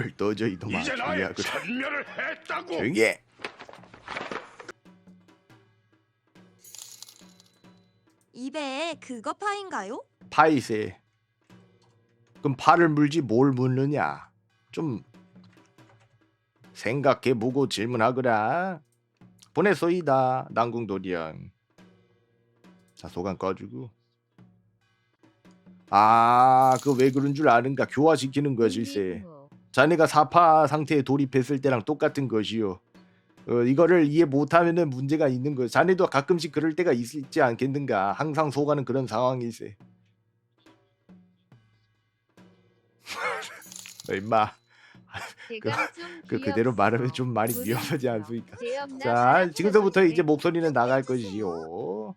이걸 떠져 이놈아. 이제 조용히 나의 하고. 천멸을 했다고. 조용히 해. 입에 그거 파인가요? 파이세. 그럼 파를 물지 뭘 묻느냐. 좀 생각해보고 질문하거라. 보냈소이다. 난궁도리양. 자, 소관 꺼주고. 아, 그 왜 그런 줄 아는가. 교화시키는 것일세. 자네가 사파 상태에 돌입했을 때랑 똑같은 것이요. 이거를 이해 못하면은 문제가 있는 거예요. 자네도 가끔씩 그럴 때가 있지 않겠는가. 항상 속아는 그런 상황일세. 임마. 그대로 말하면 좀 많이 위험하지 않습니까? 자, 지금서부터 이제 목소리는 나갈 것이요.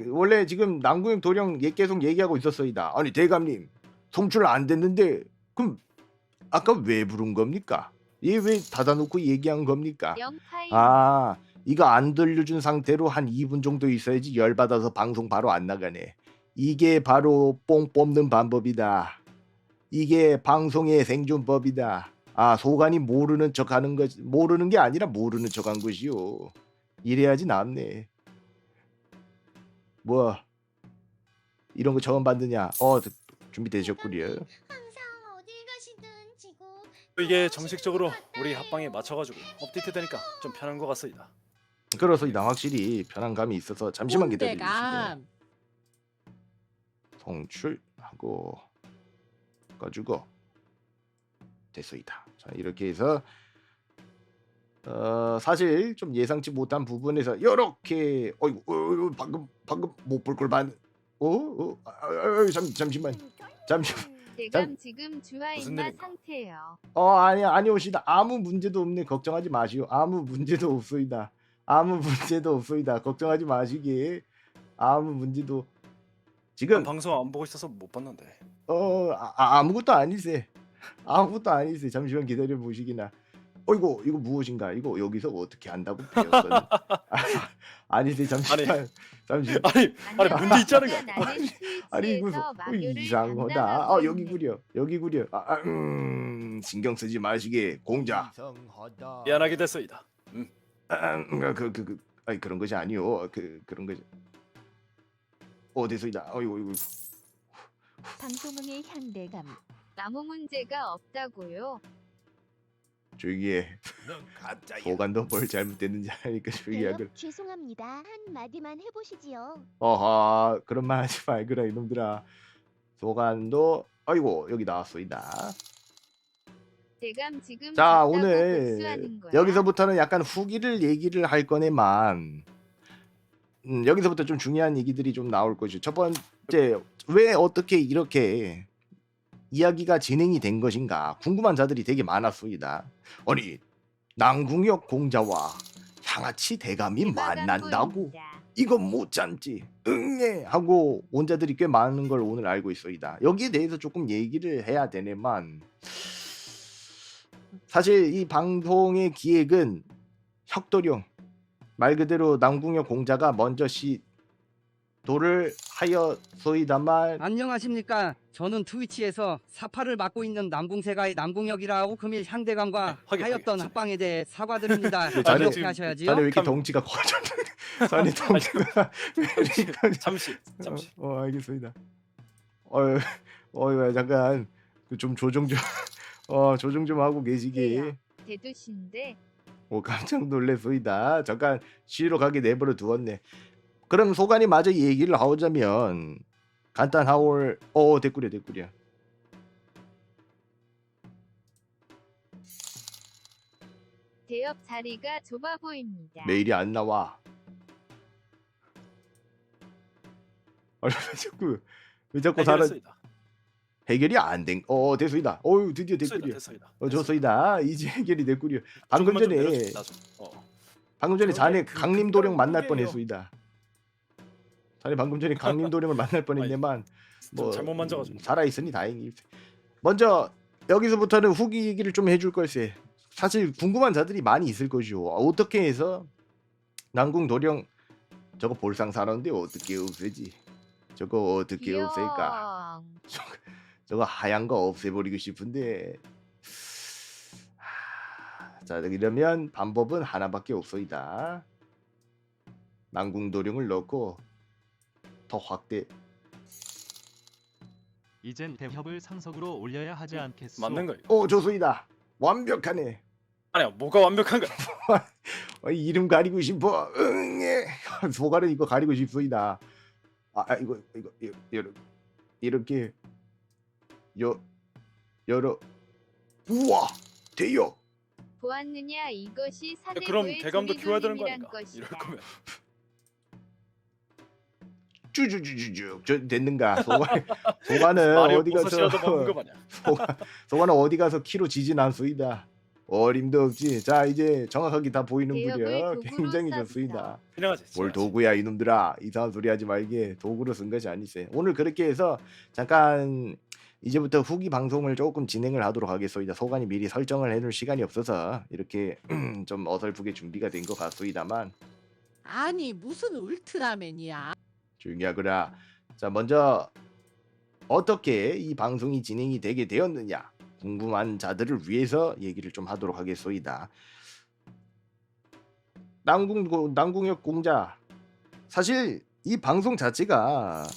원래 지금 남궁혁 도령 계속 얘기하고 있었어이다. 아니 대감님, 송출 안 됐는데 그럼 아까 왜 부른 겁니까? 얘 왜 닫아놓고 얘기한 겁니까? 아, 이거 안 들려준 상태로 한 2분 정도 있어야지 열받아서 방송 바로 안 나가네. 이게 바로 뽕 뽑는 방법이다. 이게 방송의 생존법이다. 아, 소관이 모르는 척하는 것, 모르는 게 아니라 모르는 척한 것이요. 이래야지 낫네. 뭐 이런 거 처음 받느냐? 준비되셨구려. 항상 어딜 가시든 지고 이게 정식적으로 우리 합방에 맞춰가지고 업데이트되니까 좀 편한 것 같습니다. 그렇소이다. 확실히 편한 감이 있어서 잠시만 기다려주시고 대감. 송출하고 꺼주고 됐소이다. 자, 이렇게 해서 사실 좀 예상치 못한 부분에서 이렇게 방금 못 볼 걸 봤. 잠시만. 대감 지금 주화 무슨 인마 일인가? 상태예요. 아니 오시다. 아무 문제도 없네. 걱정하지 마시오. 아무 문제도 없소이다. 아무 문제도 없소이다. 걱정하지 마시게. 아무 문제도 지금 방송 안 보고 있어서 못 봤는데. 아무것도 아니세. 아무것도 아니세. 잠시만 기다려 보시기나. 이거 무엇인가? 이거 여기서 어떻게 한다고 배웠어? 아니세. 잠시만. 아니 문제 있지 않은가? 아니 이거 이상하다. 여기구려. 신경 쓰지 마시게. 공자. 미안하게 됐습니다. 아니 그런 것이 아니오. 그런 것이. 됐소이다. 이거. 방송응의 향대감. 아무 문제가 없다고요. 조용히 해. 소관도 뭘 잘못됐는지 아니까 조용히 하거라. 죄송합니다. 한 마디만 해보시지요. 그런 말 하지 말거라 이놈들아. 소관도 여기 나왔소이다. 대감 지금 자, 봤다고 오늘 복수하는 거야? 여기서부터는 약간 후기를 얘기를 할 거네만 여기서부터 좀 중요한 얘기들이 좀 나올 것이죠. 첫 번째, 왜 어떻게 이렇게 이야기가 진행이 된 것인가 궁금한 자들이 되게 많았소이다. 아니, 남궁혁 공자와 향아치 대감이 만난다고? 보입니다. 이건 못 참지. 응애 하고 온 자들이 꽤 많은 걸 오늘 알고 있소이다. 여기에 대해서 조금 얘기를 해야 되네만 사실 이 방송의 기획은 혁도령 말 그대로 남궁혁 공자가 먼저 시도를 하였소이다만 안녕하십니까. 저는 트위치에서 사파를 맡고 있는 남궁세가의 남궁혁이라고 금일 향대감과 하긴. 하였던 합방에 대해 사과드립니다. 자네 어떻게 하셔야지요? 자네 왜 이렇게 덩치가 커졌는데? 자네 덩치가 왜 이렇게 커져? 잠시. 알겠습니다. 잠깐 좀 조정 좀 조정 좀 하고 계시기. 왜요? 대두신데 깜짝 놀래소이다. 잠깐 쉬러 가게 내버려 두었네. 그럼 소관이 마저 얘기를 하자면 간단하올. 됐구려. 대업 자리가 좁아 보입니다. 메일이 안 나와. 왜 자꾸 사람 해결했습니다. 해결이 안 된. 됐소이다. 드디어 됐구려. 됐습니다. 좋소이다. 이제 해결이 됐구려. 방금 전에 자네 강림도령 만날 뻔했소이다. 자네 방금 전에 강림도령을 만날 뻔했네만 뭐 잘못 만져가지고. 살아있으니 다행이. 먼저 여기서부터는 후기 얘기를 좀 해줄 걸세. 사실 궁금한 자들이 많이 있을 것이오. 어떻게 해서 남궁도령 저거 볼상 사는데 어떻게 없애지? 저거 어떻게 없앨까? 저거 하얀 거 없애버리고 싶은데. 자, 이러면 방법은 하나밖에 없소이다. 난궁도령을 넣고 더 확대. 이젠 대협을 상석으로 올려야 하지 않겠소? 맞는 거예요. 좋소이다. 완벽하네. 아니야, 뭐가 완벽한 거야? 이름 가리고 싶어. 예. 소가는 이거 가리고 싶소이다. 이거 이렇게 여러. 우와, 대여. 보았느냐 이것이 그럼 사대부의 대감도 키워야 되는 거 조리돌림이란 아닌가? 이럴 것이다. 거면 쭈쭈쭈쭈쭈. 저 됐는가? 소가는 마리오 어디 가서 버섯이라도 먹는 거 마냥. 소가는 어디 가서 키로 지진 않소이다. 어림도 없지. 자, 이제 정확하게 다 보이는 대역을 분이야. 도구로 굉장히 쌉시다. 좋습니다. 그냥하지. 뭘 도구야 이놈들아. 이상한 소리 하지 말게. 도구로 쓴 것이 아니세. 오늘 그렇게 해서 잠깐 이제부터 후기 방송을 조금 진행을 하도록 하겠소이다. 소관이 미리 설정을 해놓을 시간이 없어서 이렇게 좀 어설프게 준비가 된 것 같소이다만 아니 무슨 울트라맨이야? 조용히 하거라. 자, 먼저 어떻게 이 방송이 진행이 되게 되었느냐 궁금한 자들을 위해서 얘기를 좀 하도록 하겠소이다. 난궁역 공자, 사실 이 방송 자체가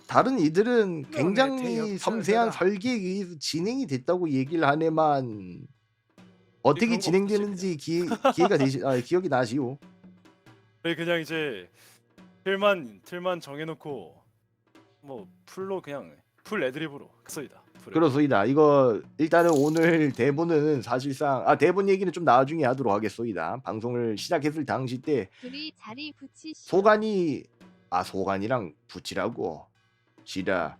다른 이들은 굉장히 섬세한 설계에 의해서 진행이 됐다고 얘기를 하네만 어떻게 그런 거 진행되는지 기억이 나시오? 그냥 이제 틀만 정해놓고 뭐 풀로 그냥 풀 애드립으로 갔소이다. 그렇소이다. 이거 일단은 오늘 대본은 사실상 대본 얘기는 좀 나중에 하도록 하겠소이다. 방송을 시작했을 당시 때 둘이 자리 붙이시오. 소관이랑 붙이라고 지라.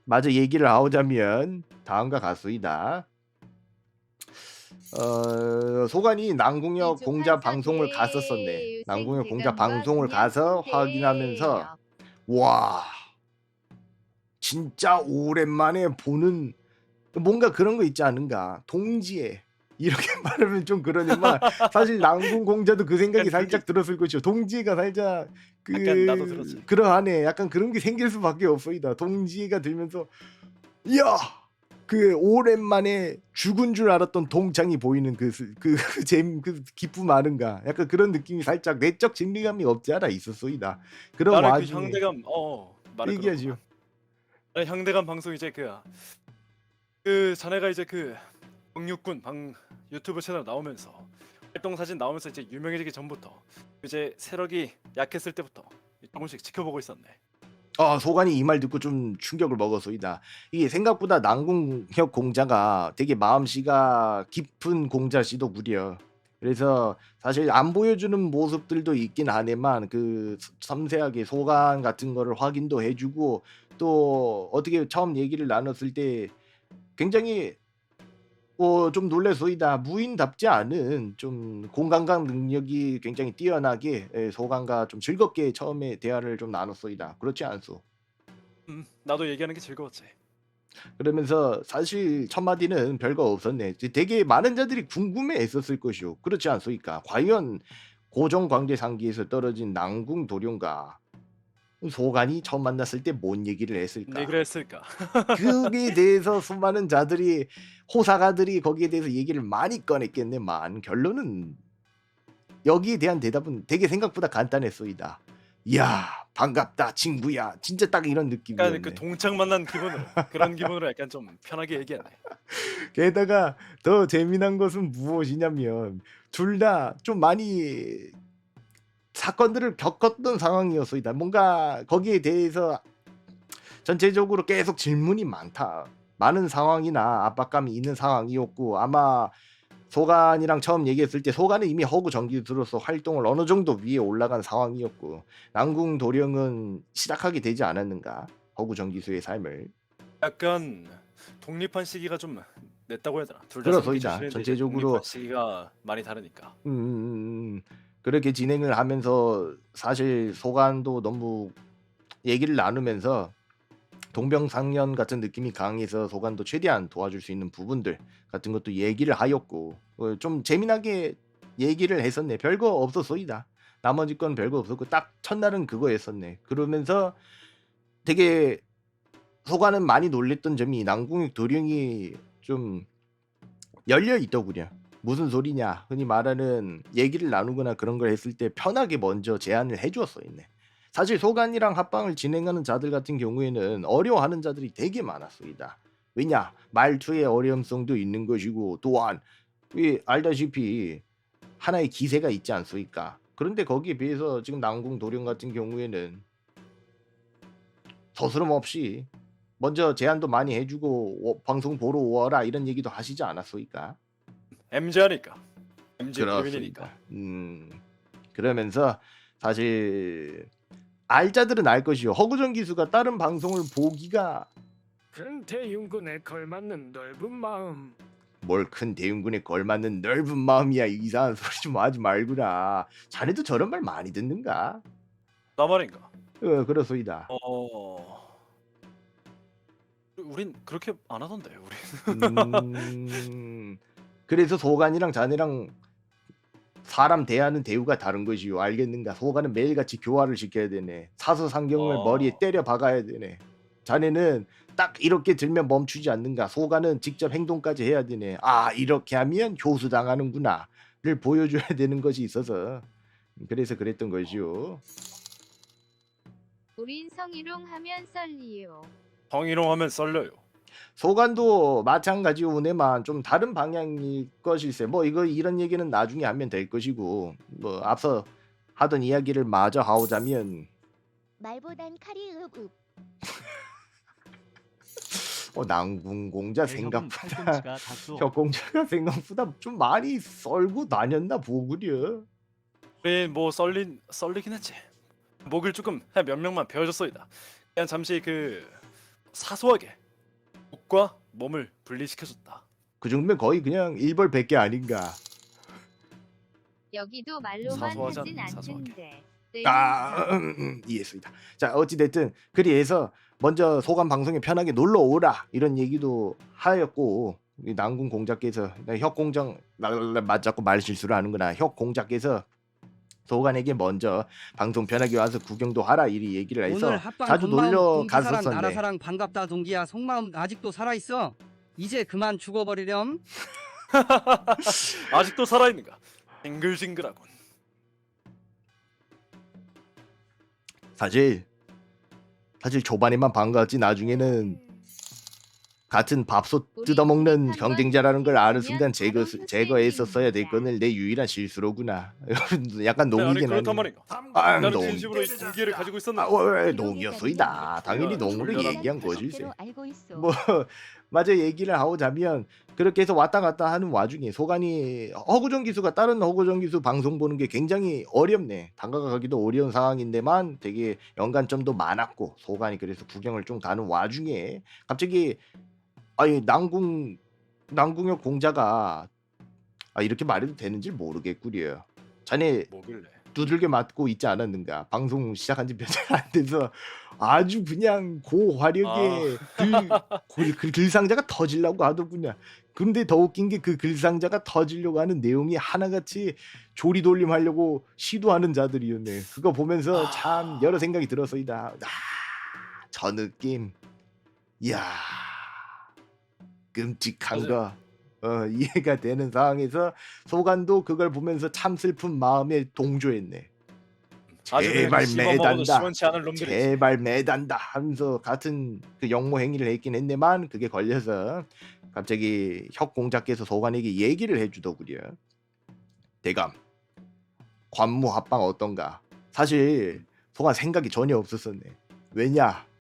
마저 얘기를 하자면 다음과 같소이다. 소관이 난궁역 공자 방송을 갔었었네. 난궁역 공자 방송을 가서 확인하면서 와, 진짜 오랜만에 보는 뭔가 그런 거 있지 않은가. 동지애 이렇게 말하면 좀 그러지만 사실 난궁 공자도 그 생각이 살짝 들었을 것이요. 동지애가 살짝 약간 나도 들었지. 그러하네. 약간 그런 게 생길 수밖에 없어이다. 동지애가 들면서 이야, 그 오랜만에 죽은 줄 알았던 동창이 보이는 그 기쁨 아는가. 약간 그런 느낌이 살짝 내적 진리감이 없지 않아 있었소이다. 그런 나는 그 와중에 형대감 말을 얘기하지요. 아니, 형대감 방송 이제 그 자네가 이제 그 정육군 유튜브 채널 나오면서 활동 사진 나오면서 이제 유명해지기 전부터 이제 세력이 약했을 때부터 조금씩 지켜보고 있었네. 소관이 이 말 듣고 좀 충격을 먹었소이다. 이게 생각보다 난궁역 공자가 되게 마음씨가 깊은 공자씨도 무려. 그래서 사실 안 보여주는 모습들도 있긴 하네만 그 섬세하게 소관 같은 거를 확인도 해주고 또 어떻게 처음 얘기를 나눴을 때 굉장히 좀 놀래소이다. 무인답지 않은 좀 공감각 능력이 굉장히 뛰어나게 소관과 좀 즐겁게 처음에 대화를 좀 나눴소이다. 그렇지 않소? 나도 얘기하는 게 즐거웠지. 그러면서 사실 첫 마디는 별거 없었네. 되게 많은 자들이 궁금해했었을 것이오. 그렇지 않소이까? 과연 고정광대상기에서 떨어진 난궁 도령과 소관이 처음 만났을 때 뭔 얘기를 했을까? 네, 그랬을까? 그에 대해서 수많은 자들이 호사가들이 거기에 대해서 얘기를 많이 꺼냈겠네만 결론은 여기에 대한 대답은 되게 생각보다 간단했소이다. 이야, 반갑다 친구야. 진짜 딱 이런 느낌이었네. 약간 그 동창 만난 기분으로 그런 기분으로 약간 좀 편하게 얘기했네. 게다가 더 재미난 것은 무엇이냐면 둘 다 좀 많이 사건들을 겪었던 상황이었소이다. 뭔가 거기에 대해서 전체적으로 계속 질문이 많은 상황이나 압박감이 있는 상황이었고 아마 소관이랑 처음 얘기했을 때 소관은 이미 허구 정기수로서 활동을 어느 정도 위에 올라간 상황이었고 난궁 도령은 시작하게 되지 않았는가. 허구 정기수의 삶을. 약간 독립한 시기가 좀 냈다고 해야 되나? 둘 다 그렇소이다. 전체적으로 독립한 시기가 많이 다르니까. 그렇게 진행을 하면서 사실 소관도 너무 얘기를 나누면서 동병상련 같은 느낌이 강해서 소관도 최대한 도와줄 수 있는 부분들 같은 것도 얘기를 하였고 좀 재미나게 얘기를 했었네. 별거 없었소이다. 나머지 건 별거 없었고 딱 첫날은 그거였었네. 그러면서 되게 소관은 많이 놀랬던 점이 남궁혁 도령이 좀 열려 있더군요. 무슨 소리냐? 흔히 말하는 얘기를 나누거나 그런 걸 했을 때 편하게 먼저 제안을 해주었어 있네. 사실 소관이랑 합방을 진행하는 자들 같은 경우에는 어려워하는 자들이 되게 많았습니다. 왜냐? 말투의 어려움성도 있는 것이고 또한 알다시피 하나의 기세가 있지 않습니까? 그런데 거기에 비해서 지금 남궁 도령 같은 경우에는 서스럼 없이 먼저 제안도 많이 해주고 방송 보러 오라 이런 얘기도 하시지 않았습니까? MZ하니까. MZ 국민이니까. 그렇습니다. 그러면서 사실 알자들은 알 것이요. 허구정 기수가 다른 방송을 보기가 큰 대윤군에 걸맞는 넓은 마음. 뭘 큰 대윤군에 걸맞는 넓은 마음이야. 이상한 소리 좀 하지 말구나. 자네도 저런 말 많이 듣는가? 나 말인가? 그렇소이다. 우린 그렇게 안 하던데. 우리. 그래서 소관이랑 자네랑 사람 대하는 대우가 다른 것이요. 알겠는가? 소관은 매일같이 교화를 시켜야 되네. 사서상경을 머리에 때려 박아야 되네. 자네는 딱 이렇게 들면 멈추지 않는가? 소관은 직접 행동까지 해야 되네. 아, 이렇게 하면 효수당하는구나를 보여줘야 되는 것이 있어서 그래서 그랬던 것이요. 우린 성희롱 하면 썰리요. 성희롱하면 썰려요. 소관도 마찬가지요. 오네만 좀 다른 방향일 것일세. 뭐 이거 이런 얘기는 나중에 하면 될 것이고 뭐 앞서 하던 이야기를 마저 하오자면 말보단 칼이 읍읍. 남궁공자 대협은 생각보다 팔꿈치가 닿소. 혁공자가 생각보다 좀 많이 썰고 다녔나 보구려. 우린 뭐 썰리긴 했지. 목을 조금 몇 명만 베어줬소이다. 그냥 잠시 그 사소하게 목과 몸을 분리시켜줬다. 그 정도면 거의 그냥 일벌 100개 아닌가. 여기도 말로만 사소하잖아, 하진 사소하게. 않는데. 이해했습니다. 자 어찌됐든 그리해서 먼저 소관 방송에 편하게 놀러 오라 이런 얘기도 하였고 남궁 공자께서 혁공장 자꾸 말 실수를 하는구나. 혁공자께서 소관에게 먼저 방송 편하게 와서 구경도 하라 이리 얘기를 해서 오늘 합방 자주 본마음 놀러 동기사랑 갔었었네. 나라사랑 반갑다 동기야. 속마음 아직도 살아있어. 이제 그만 죽어버리렴. 아직도 살아있는가? 징글징글하군. 사실 초반에만 반가웠지 나중에는 같은 밥솥 뜯어먹는 경쟁자라는 걸 아는 순간 제거했었어야 될 거는 내 유일한 실수로구나. 약간 아니 농이긴 그렇단 한데. 말인가? 나는 농. 진심으로 이 동기를 가지고 있었는데. 왜 농이었소이다. 당연히 농으로 졸려라. 얘기한 것일세. 알고 있어. 뭐 맞아 얘기를 하고자면 그렇게 해서 왔다 갔다 하는 와중에 소관이 허구정 기수가 다른 허구정 기수 방송 보는 게 굉장히 어렵네. 다가가기도 어려운 상황인데만 되게 연관점도 많았고 소관이 그래서 구경을 좀 가는 와중에 갑자기 남궁혁 공자가 이렇게 말해도 되는지 모르겠구려. 자네 뭐길래? 두들겨 맞고 있지 않았는가? 방송 시작한 지 며칠 안 돼서 아주 그냥 고화력의 그 글상자가 터지려고 하더군요. 근데 더 웃긴 게 그 글상자가 터지려고 하는 내용이 하나같이 조리돌림하려고 시도하는 자들이었네. 그거 보면서 참 여러 생각이 들었어이다. 저 느낌. 이야 끔찍한 거. 이해가 되는 상황에서 소관도 그걸 보면서 참 슬픈 마음에 동조했네. 제발 매단다. 시원치 않은 놈들이. 제발 매단다 하면서 같은 그 역모 행위를 했긴 했네만 그게 걸려서 갑자기 혁공자께서 소관에게 얘기를 해주더구려. 대감 관무 합방 어떤가? 사실 소관 생각이 전혀 없었었네. 왜냐?